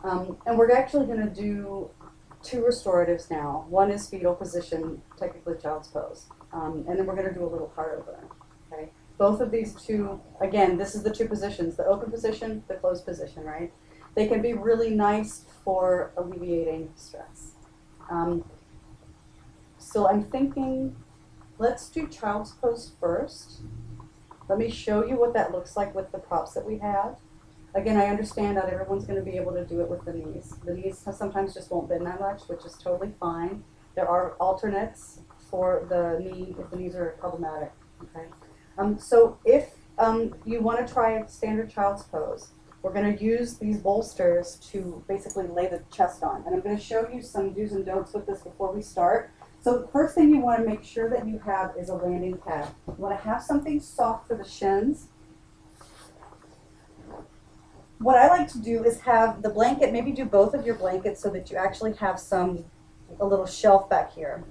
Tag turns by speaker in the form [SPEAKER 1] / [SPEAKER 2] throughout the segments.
[SPEAKER 1] And we're actually going to do 2 restoratives now. One is fetal position, technically child's pose. And then we're going to do a little heart opener. Okay? Both of these 2, again, this is the 2 positions, the open position, the closed position, right? They can be really nice for alleviating stress. So I'm thinking, let's do child's pose first. Let me show you what that looks like with the props that we have. Again, I understand not everyone's going to be able to do it with the knees. The knees sometimes just won't bend that much, which is totally fine. There are alternates for the knee if the knees are problematic. Okay. So if you want to try a standard child's pose, we're going to use these bolsters to basically lay the chest on. And I'm going to show you some do's and don'ts with this before we start. So the first thing you want to make sure that you have is a landing pad. You want to have something soft for the shins. What I like to do is have the blanket, maybe do both of your blankets so that you actually have a little shelf back here.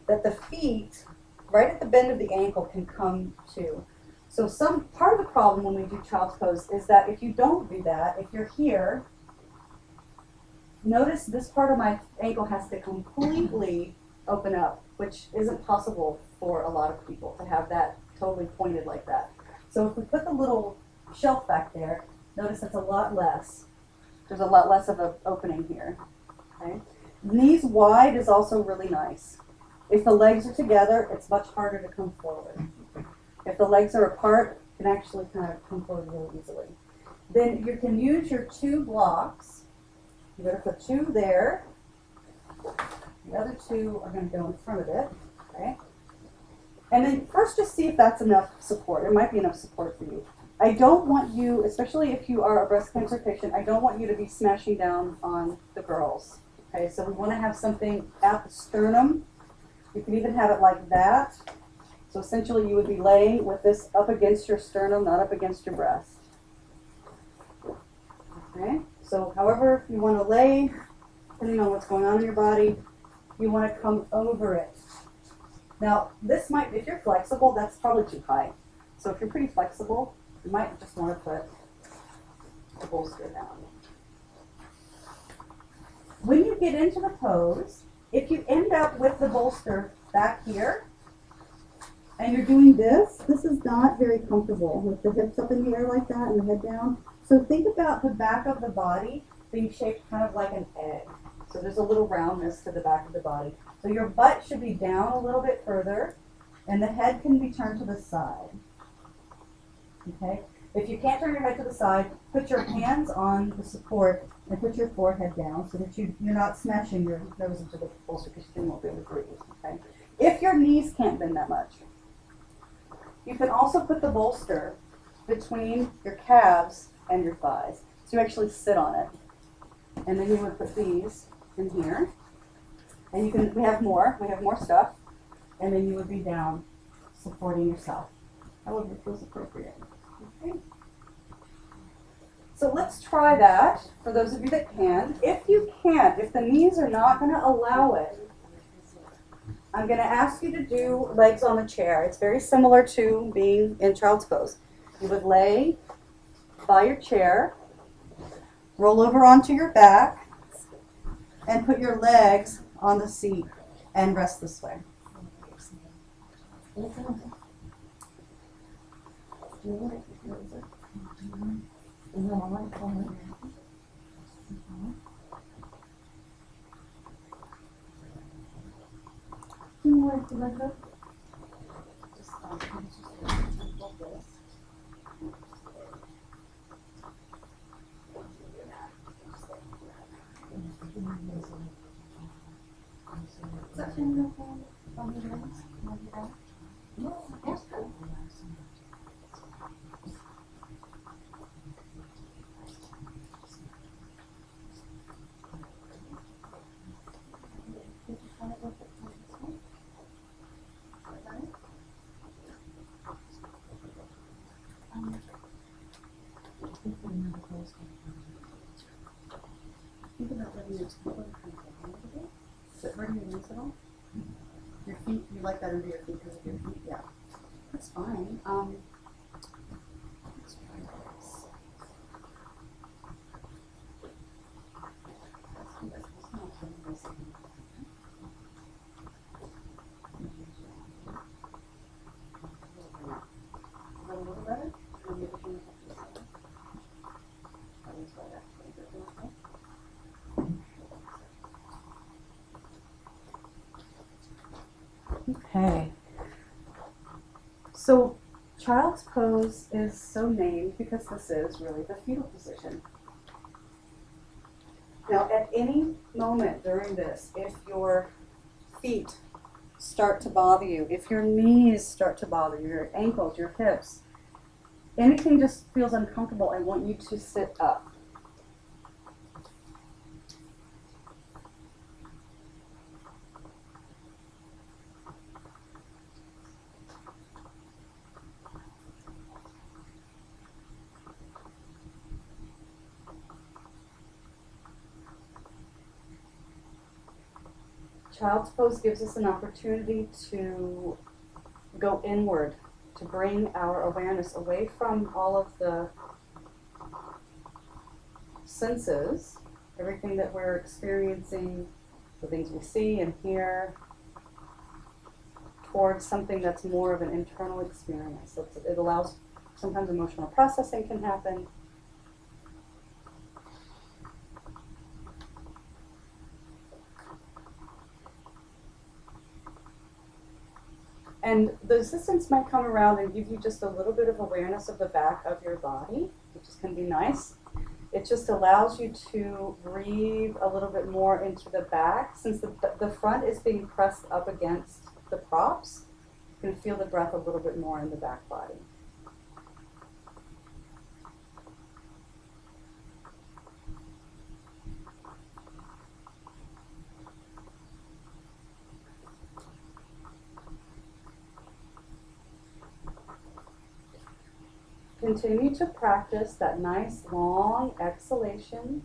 [SPEAKER 1] That the feet, right at the bend of the ankle, can come to. So part of the problem when we do child's pose is that if you don't do that, if you're here, notice this part of my ankle has to completely open up, which isn't possible for a lot of people to have that totally pointed like that. So if we put the little shelf back there, notice it's a lot less. There's a lot less of an opening here. Okay? Knees wide is also really nice. If the legs are together, it's much harder to come forward. If the legs are apart, you can actually kind of come forward really easily. Then you can use your 2 blocks. You're going to put 2 there. The other 2 are going to go in front of it. Okay? And then first just see if that's enough support. It might be enough support for you. I don't want you, especially if you are a breast cancer patient, I don't want you to be smashing down on the girls. Okay, so we want to have something at the sternum. You can even have it like that. So essentially you would be laying with this up against your sternum, not up against your breast. Okay, so however you want to lay, depending on what's going on in your body, you want to come over it. Now, this might, if you're flexible, that's probably too high. So if you're pretty flexible, you might just want to put the bolster down. When you get into the pose, if you end up with the bolster back here, and you're doing this is not very comfortable with the hips up in the air like that and the head down. So think about the back of the body being shaped kind of like an egg. So there's a little roundness to the back of the body. So your butt should be down a little bit further, and the head can be turned to the side. Okay? If you can't turn your head to the side, put your hands on the support and put your forehead down so that you're not smashing your nose into the bolster because you won't be able to breathe. Okay? If your knees can't bend that much, you can also put the bolster between your calves and your thighs. So you actually sit on it. And then you would put these in here. And we have more stuff. And then you would be down supporting yourself. However it feels appropriate. Okay. So let's try that for those of you that can. If you can't, if the knees are not going to allow it, I'm going to ask you to do legs on the chair. It's very similar to being in child's pose. You would lay by your chair, roll over onto your back, and put your legs on the seat and rest this way. Think about letting your tailbone come down a little bit. Sit right in your knees at all. Your feet, you like that under your feet because of your feet? Yeah. That's fine. Let's try this. So child's pose is so named because this is really the fetal position. Now, at any moment during this, if your feet start to bother you, if your knees start to bother you, your ankles, your hips, anything just feels uncomfortable, I want you to sit up. Child's pose gives us an opportunity to go inward, to bring our awareness away from all of the senses, everything that we're experiencing, the things we see and hear, towards something that's more of an internal experience. It allows, sometimes emotional processing can happen. And the assistants might come around and give you just a little bit of awareness of the back of your body, which can be nice. It just allows you to breathe a little bit more into the back. Since the front is being pressed up against the props, you can feel the breath a little bit more in the back body. Continue to practice that nice long exhalation.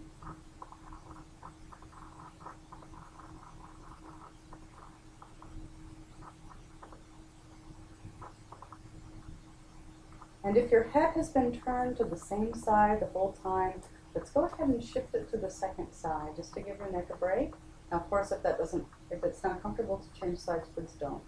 [SPEAKER 1] And if your head has been turned to the same side the whole time, let's go ahead and shift it to the second side just to give your neck a break. Now, of course, if it's not comfortable to change sides, please don't.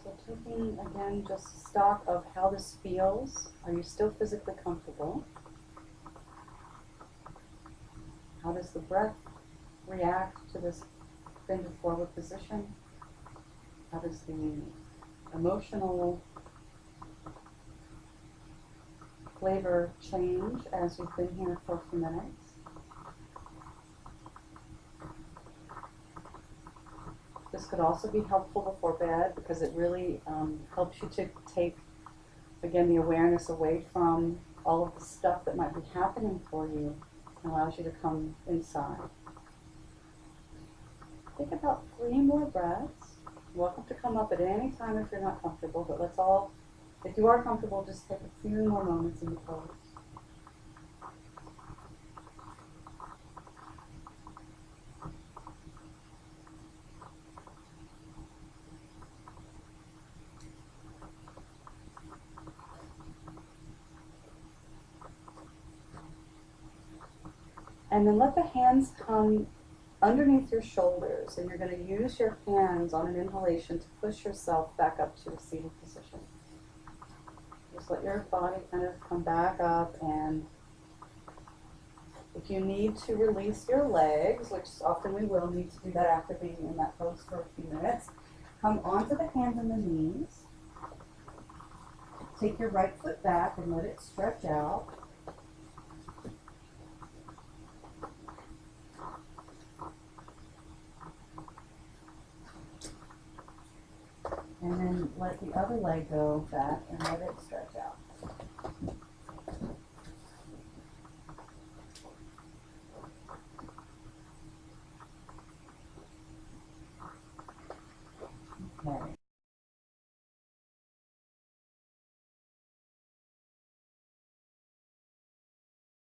[SPEAKER 1] So taking, again, just stock of how this feels. Are you still physically comfortable? How does the breath react to this bended forward position? How does the emotional flavor change as you've been here for a few minutes? This could also be helpful before bed because it really helps you to take, again, the awareness away from all of the stuff that might be happening for you and allows you to come inside. Take about 3 more breaths. Welcome to come up at any time if you're not comfortable, but let's all If you are comfortable, just take a few more moments in the pose. And then let the hands come underneath your shoulders, and you're going to use your hands on an inhalation to push yourself back up to a seated position. Just let your body kind of come back up, and if you need to release your legs, which often we will need to do that after being in that pose for a few minutes, come onto the hands and the knees. Take your right foot back and let it stretch out. And then let the other leg go back and let it stretch